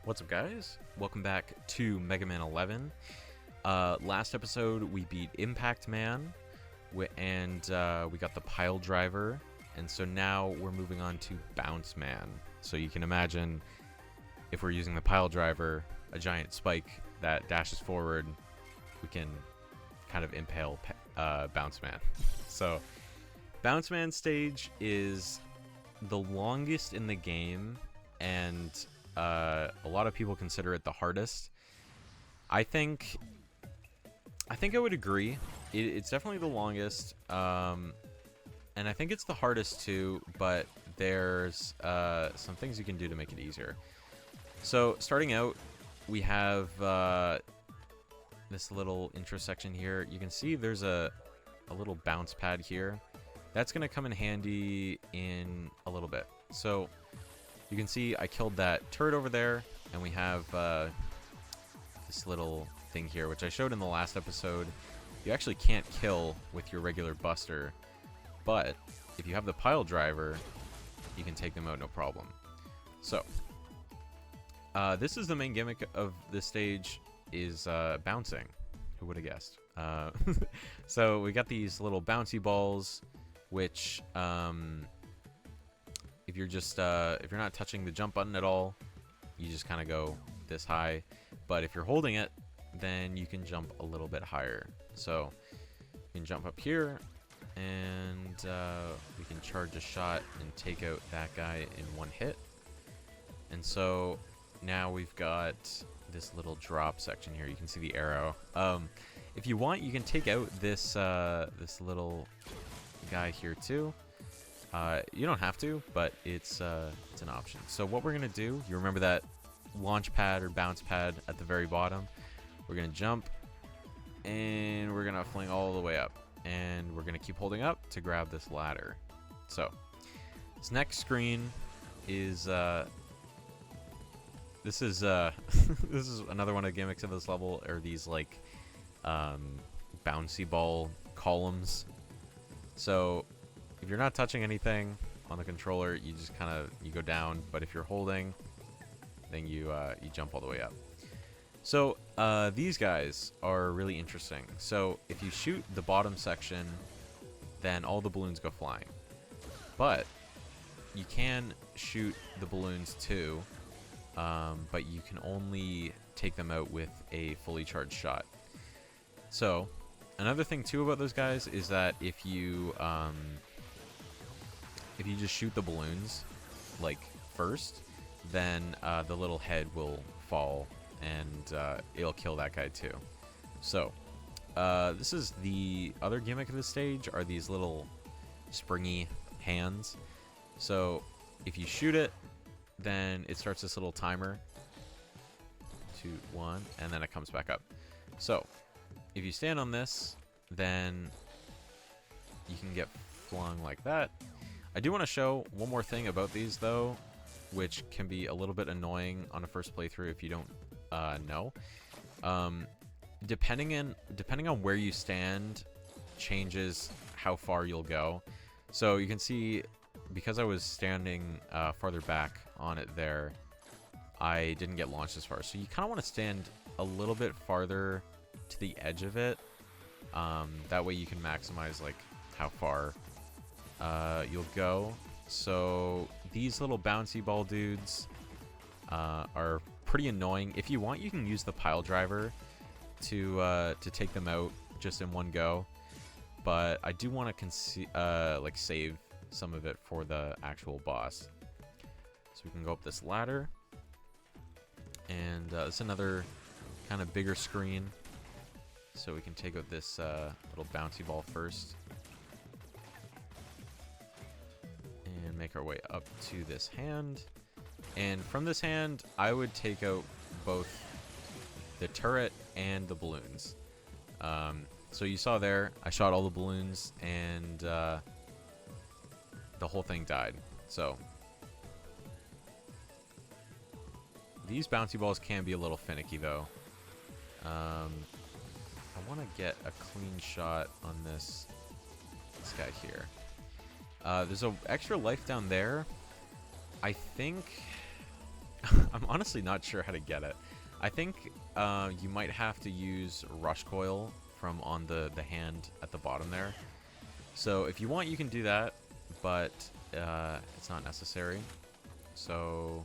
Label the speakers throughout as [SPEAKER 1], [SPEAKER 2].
[SPEAKER 1] What's up, guys? Welcome back to Mega Man 11. Last episode, we beat Impact Man, and we got the Pile Driver, and so now we're moving on to Bounce Man. So you can imagine, if we're using the Pile Driver, a giant spike that dashes forward, we can kind of impale Bounce Man. So, Bounce Man stage is the longest in the game, and a lot of people consider it the hardest. I think I would agree. It's definitely the longest, and I think it's the hardest too. But there's some things you can do to make it easier. So starting out, we have this little intro section here. You can see there's a little bounce pad here. That's gonna come in handy in a little bit. So you can see I killed that turret over there, and we have this little thing here, which I showed in the last episode. You actually can't kill with your regular buster, but if you have the Pile Driver, you can take them out no problem. So this is the main gimmick of this stage, is bouncing. Who would have guessed? So we got these little bouncy balls, which if you're not touching the jump button at all, you just kind of go this high. But if you're holding it, then you can jump a little bit higher. So you can jump up here, and we can charge a shot and take out that guy in one hit. And so now we've got this little drop section here. You can see the arrow. If you want, you can take out this this little guy here too. You don't have to, but it's an option. So what we're gonna do, you remember that launch pad or bounce pad at the very bottom? We're gonna jump, and we're gonna fling all the way up, and we're gonna keep holding up to grab this ladder. So this next screen is this is this is another one of the gimmicks of this level, are these like bouncy ball columns. So if you're not touching anything on the controller, you just you go down, but if you're holding, then you jump all the way up. So these guys are really interesting. So if you shoot the bottom section, then all the balloons go flying. But you can shoot the balloons too, but you can only take them out with a fully charged shot. So another thing too about those guys is that if you just shoot the balloons like first, then the little head will fall, and it'll kill that guy too. So this is the other gimmick of the stage, are these little springy hands. So if you shoot it, then it starts this little timer, 2, 1, and then it comes back up. So if you stand on this, then you can get flung like that. I do want to show one more thing about these though, which can be a little bit annoying on a first playthrough if you don't know. Depending on where you stand changes how far you'll go. So you can see, because I was standing farther back on it there, I didn't get launched as far. So you kind of want to stand a little bit farther to the edge of it. That way you can maximize like how far you'll go. So these little bouncy ball dudes are pretty annoying. If you want, you can use the Pile Driver to take them out just in one go. But I do want to like save some of it for the actual boss. So we can go up this ladder, and it's another kind of bigger screen. So we can take out this little bouncy ball first, and make our way up to this hand. And from this hand, I would take out both the turret and the balloons. So you saw there, I shot all the balloons, and the whole thing died. So these bouncy balls can be a little finicky though. I want to get a clean shot on this guy here. There's an extra life down there. I think I'm honestly not sure how to get it. I think you might have to use Rush Coil from on the hand at the bottom there. So if you want, you can do that, but it's not necessary. So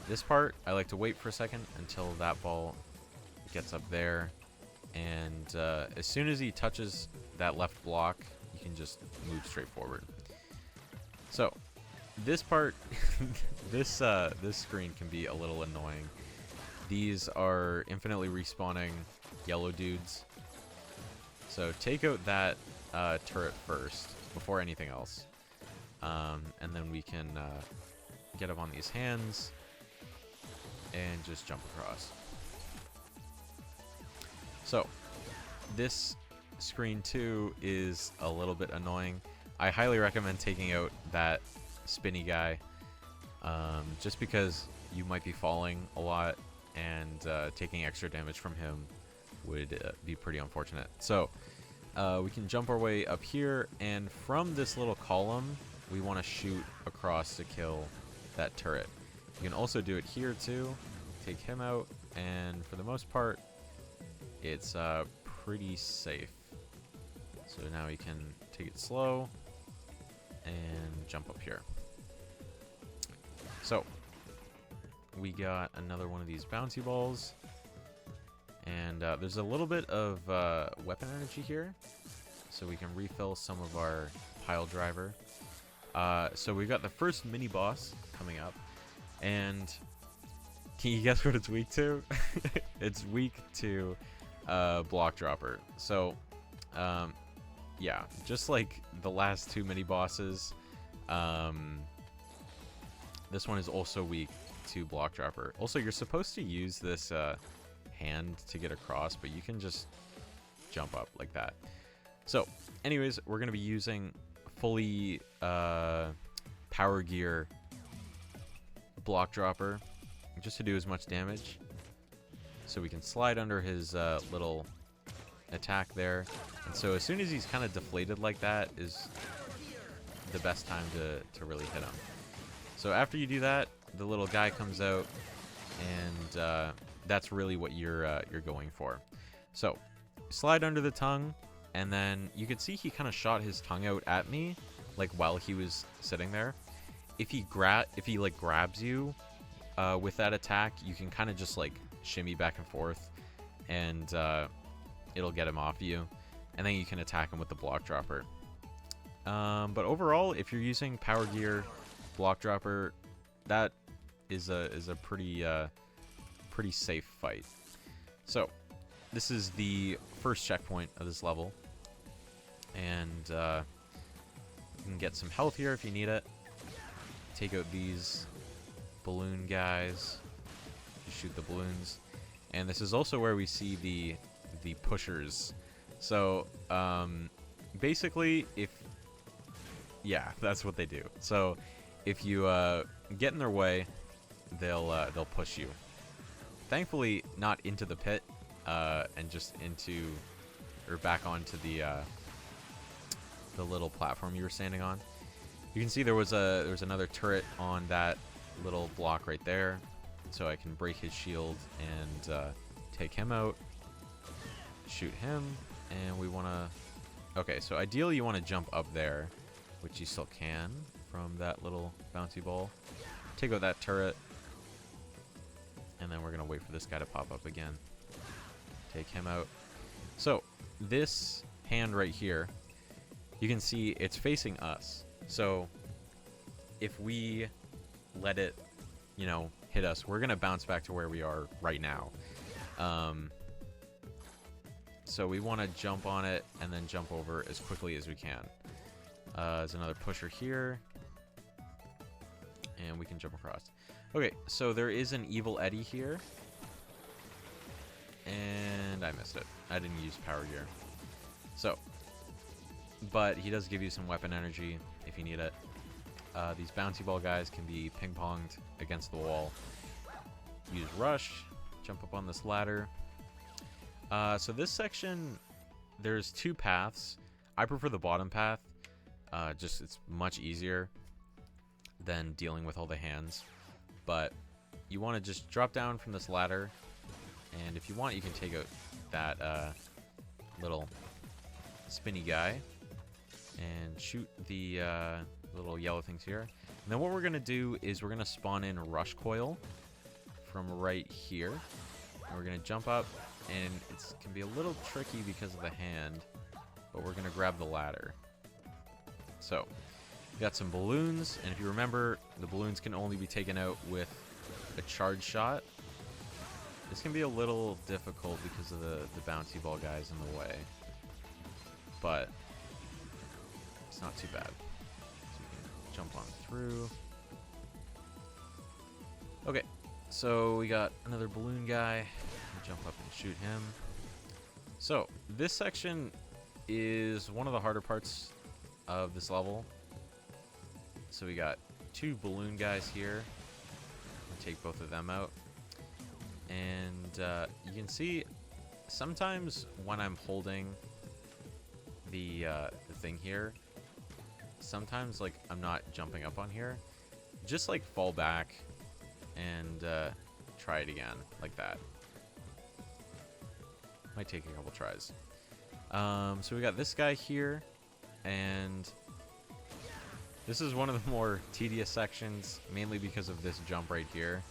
[SPEAKER 1] this part, I like to wait for a second until that ball gets up there. And as soon as he touches that left block, you can just move straight forward. So this part, this screen can be a little annoying. These are infinitely respawning yellow dudes. So take out that turret first before anything else. And then we can get up on these hands and just jump across. So this screen too is a little bit annoying. I highly recommend taking out that spinny guy, just because you might be falling a lot, and taking extra damage from him would be pretty unfortunate. So we can jump our way up here, and from this little column we want to shoot across to kill that turret. You can also do it here too, take him out, and for the most part it's pretty safe. So now we can take it slow and jump up here. So we got another one of these bouncy balls, and there's a little bit of weapon energy here, so we can refill some of our pile driver. So we got the first mini boss coming up, and can you guess what it's weak to? It's weak to block dropper. So yeah, just like the last two mini bosses, this one is also weak to block dropper. Also, you're supposed to use this hand to get across, but you can just jump up like that. So anyways, we're going to be using fully power gear block dropper just to do as much damage. So we can slide under his little attack there. And so as soon as he's kind of deflated like that is the best time to really hit him. So after you do that, the little guy comes out, and that's really what you're going for. So slide under the tongue, and then you can see he kind of shot his tongue out at me, like while he was sitting there. If he like grabs you with that attack, you can kind of just like shimmy back and forth, and it'll get him off you, and then you can attack him with the block dropper. But overall, if you're using power gear block dropper, that is a pretty safe fight. So this is the first checkpoint of this level, and you can get some health here if you need it. Take out these balloon guys, just shoot the balloons, and this is also where we see the pushers. So basically, yeah, that's what they do. So if you get in their way, they'll push you. Thankfully, not into the pit, and just into or back onto the little platform you were standing on. You can see there was another turret on that little block right there, so I can break his shield and take him out, shoot him, and we want to. Okay, so ideally you want to jump up there, which you still can from that little bouncy ball. Take out that turret, and then we're gonna wait for this guy to pop up again. Take him out. So this hand right here, you can see it's facing us. So if we let it, hit us, we're gonna bounce back to where we are right now. So we want to jump on it and then jump over as quickly as we can. There's another pusher here, and we can jump across. Okay, so there is an Evil Eddie here, and I missed it. I didn't use power gear. So, but he does give you some weapon energy if you need it. These bouncy ball guys can be ping-ponged against the wall. Use rush, jump up on this ladder. So this section, there's two paths. I prefer the bottom path. Just it's much easier than dealing with all the hands. but you want to just drop down from this ladder, and if you want, you can take out that little spinny guy and shoot the little yellow things here. And then what we're going to do is we're going to spawn in Rush Coil from right here. And we're going to jump up, and it can be a little tricky because of the hand, but we're going to grab the ladder. So, we got some balloons, and if you remember, the balloons can only be taken out with a charge shot. This can be a little difficult because of the bouncy ball guys in the way, but it's not too bad. So we can jump on through. Okay, so we got another balloon guy. Jump up and shoot him. So this section is one of the harder parts of this level. So we got two balloon guys here. We'll take both of them out. And you can see sometimes when I'm holding the thing here, sometimes like I'm not jumping up on here. Just like fall back and try it again like that. Might take a couple tries. So we got this guy here, and this is one of the more tedious sections, mainly because of this jump right here.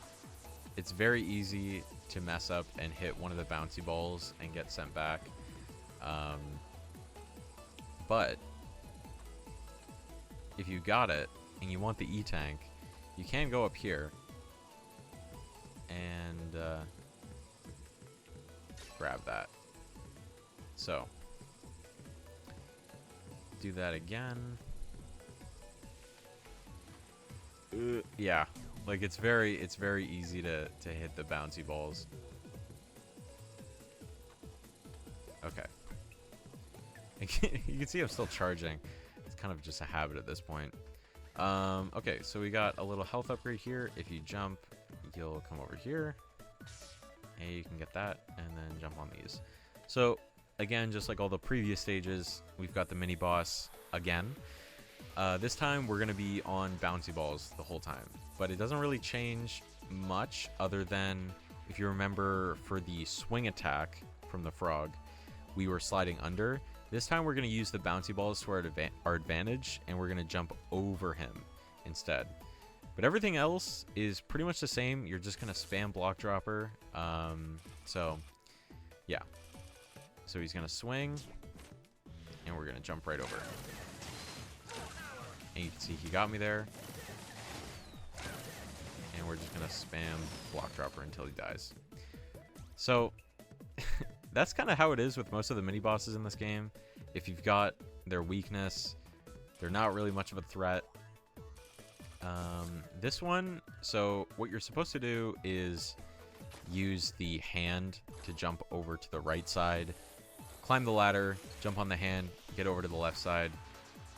[SPEAKER 1] It's very easy to mess up and hit one of the bouncy balls and get sent back. But if you got it and you want the E-Tank, you can go up here and grab that. So do that again. Yeah, like it's very easy to hit the bouncy balls. Okay. You can see I'm still charging. It's kind of just a habit at this point. Okay, so we got a little health upgrade here. If you jump, you'll come over here. And you can get that, and then jump on these. So, again, just like all the previous stages, we've got the mini boss again. This time, we're going to be on bouncy balls the whole time. But it doesn't really change much, other than, if you remember, for the swing attack from the frog, we were sliding under. This time, we're going to use the bouncy balls to our advantage, and we're going to jump over him instead. But everything else is pretty much the same. You're just going to spam block dropper. So, yeah. So he's going to swing, and we're going to jump right over. And you can see he got me there. And we're just going to spam block dropper until he dies. So, that's kind of how it is with most of the mini bosses in this game. If you've got their weakness, they're not really much of a threat. This one, so what you're supposed to do is use the hand to jump over to the right side, climb the ladder, jump on the hand, get over to the left side.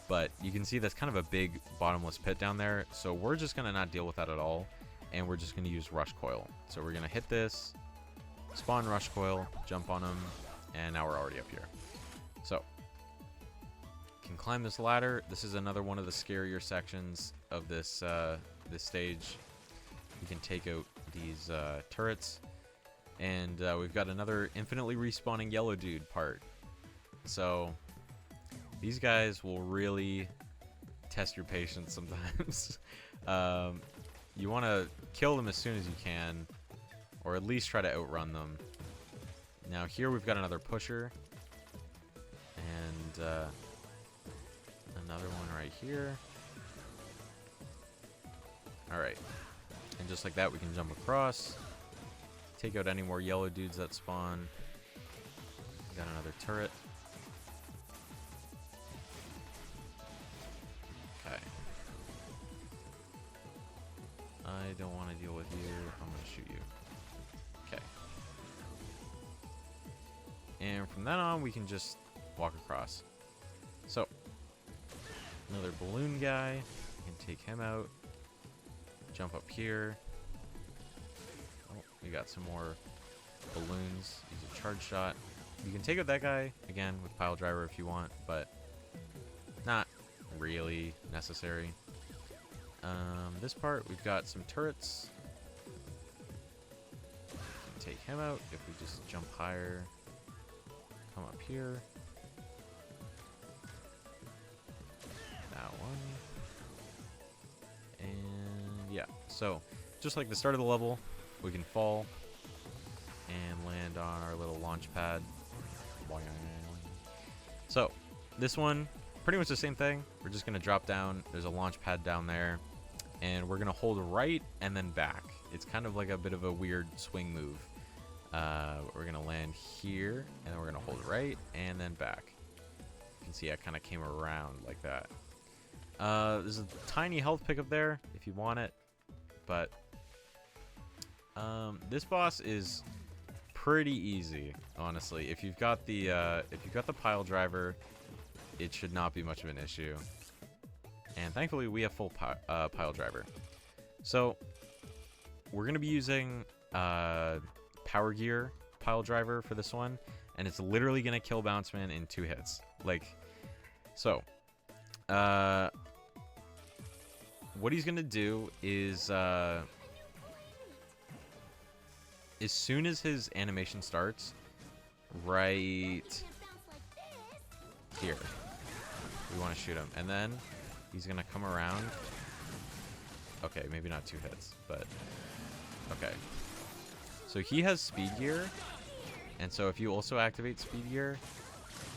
[SPEAKER 1] But you can see that's kind of a big bottomless pit down there, so we're just going to not deal with that at all, and we're just going to use Rush Coil. So we're going to hit this, spawn Rush Coil, jump on him, and now we're already up here. So, can climb this ladder. This is another one of the scarier sections of this this stage. You can take out these turrets, and we've got another infinitely respawning yellow dude part. So these guys will really test your patience sometimes. You want to kill them as soon as you can, or at least try to outrun them. Now here we've got another pusher, and another one right here. Alright. And just like that, we can jump across. Take out any more yellow dudes that spawn. Got another turret. Okay. I don't want to deal with you. I'm going to shoot you. Okay. And from then on, we can just walk across. So, another balloon guy. We can take him out. Jump up here. Oh, we got some more balloons. Use a charge shot. You can take out that guy, again, with pile driver if you want, but not really necessary. This part, we've got some turrets. take him out if we just jump higher. Come up here. That one. And yeah, so just like the start of the level, we can fall and land on our little launch pad. So this one, pretty much the same thing. We're just going to drop down. There's a launch pad down there. And we're going to hold right and then back. It's kind of like a bit of a weird swing move. We're going to land here. And then we're going to hold right and then back. You can see I kind of came around like that. There's a tiny health pickup there if you want it. But this boss is pretty easy, honestly. If you've got the pile driver, it should not be much of an issue. And thankfully, we have full pile driver. So we're gonna be using Power Gear pile driver for this one, and it's literally gonna kill Bounceman in 2 hits. Like, so what he's gonna do is as soon as his animation starts, right here, we want to shoot him, and then he's gonna come around. Okay, maybe not 2 hits, but okay. So he has speed gear, and so if you also activate speed gear,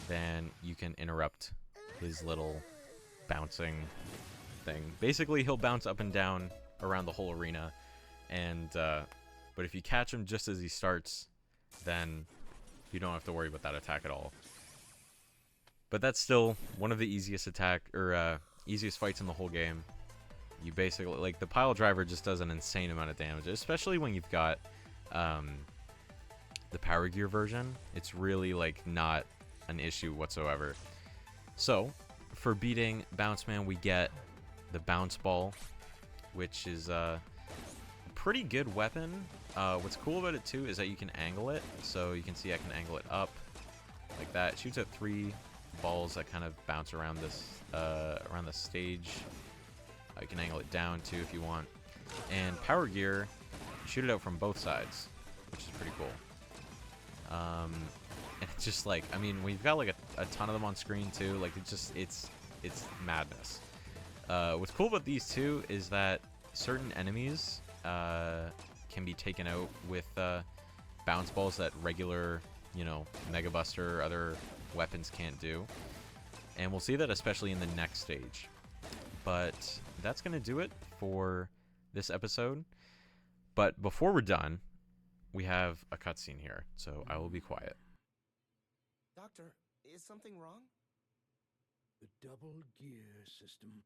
[SPEAKER 1] then you can interrupt his little bouncing thing. Basically, he'll bounce up and down around the whole arena, and but if you catch him just as he starts, then you don't have to worry about that attack at all. But that's still one of the easiest easiest fights in the whole game. You basically, like, the pile driver just does an insane amount of damage, especially when you've got the Power Gear version. It's really, like, not an issue whatsoever. So for beating Bounceman, we get the Bounce Ball, which is a pretty good weapon. What's cool about it too is that you can angle it. So you can see I can angle it up like that. It shoots at 3 balls that kind of bounce around this around the stage. You can angle it down too if you want. And Power Gear, you shoot it out from both sides, which is pretty cool. And it's just like, I mean, we've got like a ton of them on screen too. Like, it's madness. What's cool about these two is that certain enemies can be taken out with bounce balls that regular, Mega Buster or other weapons can't do. And we'll see that especially in the next stage. But that's going to do it for this episode. But before we're done, we have a cutscene here, so I will be quiet.
[SPEAKER 2] Doctor, is something wrong?
[SPEAKER 3] The double gear system.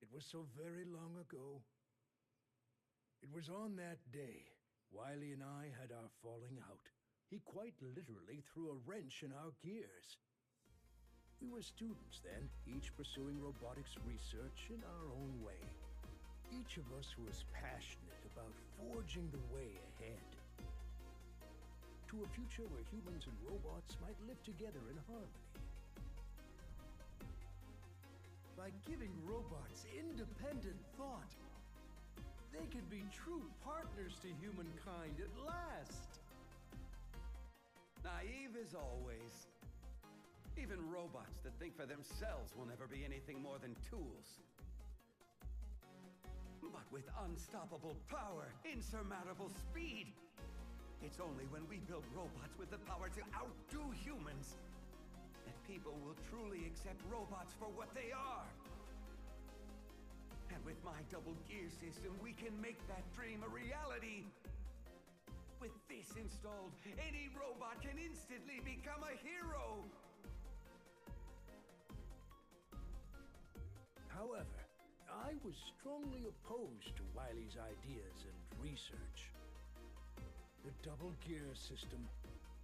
[SPEAKER 3] It was so very long ago. It was on that day, Wily and I had our falling out. He quite literally threw a wrench in our gears. We were students then, each pursuing robotics research in our own way. Each of us was passionate about forging the way ahead. To a future where humans and robots might live together in harmony. By giving robots independent thought, they could be true partners to humankind at last.
[SPEAKER 4] Naive as always. Even robots that think for themselves will never be anything more than tools. But with unstoppable power, insurmountable speed, it's only when we build robots with the power to outdo humans that people will truly accept robots for what they are. And with my double gear system, we can make that dream a reality. With this installed, any robot can instantly become a hero.
[SPEAKER 3] However, I was strongly opposed to Wily's ideas and research. The double gear system,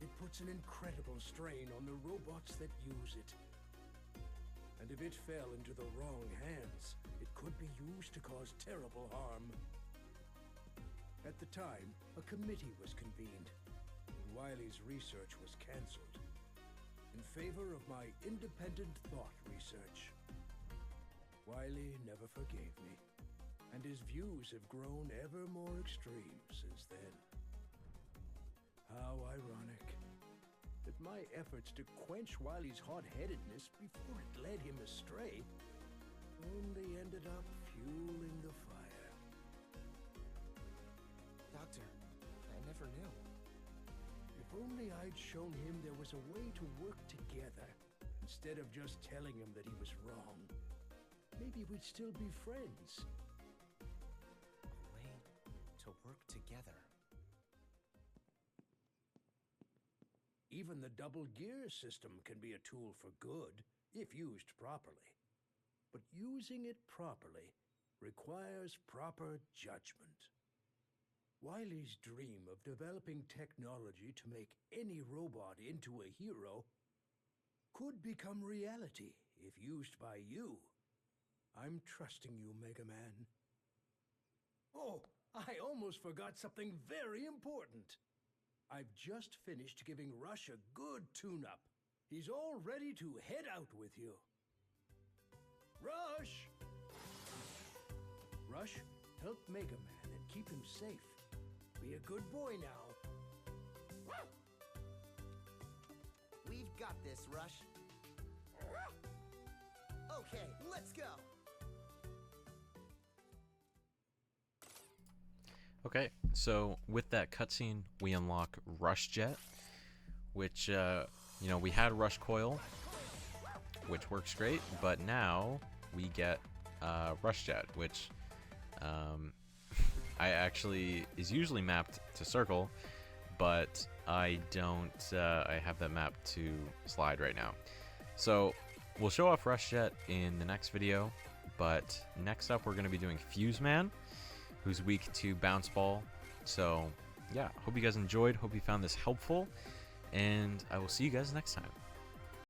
[SPEAKER 3] it puts an incredible strain on the robots that use it. And if it fell into the wrong hands, it could be used to cause terrible harm. At the time, a committee was convened, and Wily's research was canceled in favor of my independent thought research. Wily never forgave me, and his views have grown ever more extreme since then. How ironic that my efforts to quench Wily's hot-headedness before it led him astray only ended up fueling the fire.
[SPEAKER 2] Doctor, I never knew.
[SPEAKER 3] If only I'd shown him there was a way to work together, instead of just telling him that he was wrong. Maybe we'd still be friends.
[SPEAKER 2] A way to work together.
[SPEAKER 3] Even the double gear system can be a tool for good, if used properly. But using it properly requires proper judgment. Wily's dream of developing technology to make any robot into a hero could become reality if used by you. I'm trusting you, Mega Man. Oh, I almost forgot something very important. I've just finished giving Rush a good tune-up. He's all ready to head out with you. Rush! Rush, help Mega Man and keep him safe. Be a good boy now.
[SPEAKER 2] We've got this, Rush. Okay, let's go.
[SPEAKER 1] Okay, so with that cutscene, we unlock Rush Jet, which, we had Rush Coil, which works great, but now we get Rush Jet, which I actually is usually mapped to circle, but I don't, I have that mapped to slide right now. So we'll show off Rush Jet in the next video, but next up we're going to be doing Fuse Man, who's weak to Bounce Ball. So yeah, hope you guys enjoyed, hope you found this helpful, and I will see you guys next time.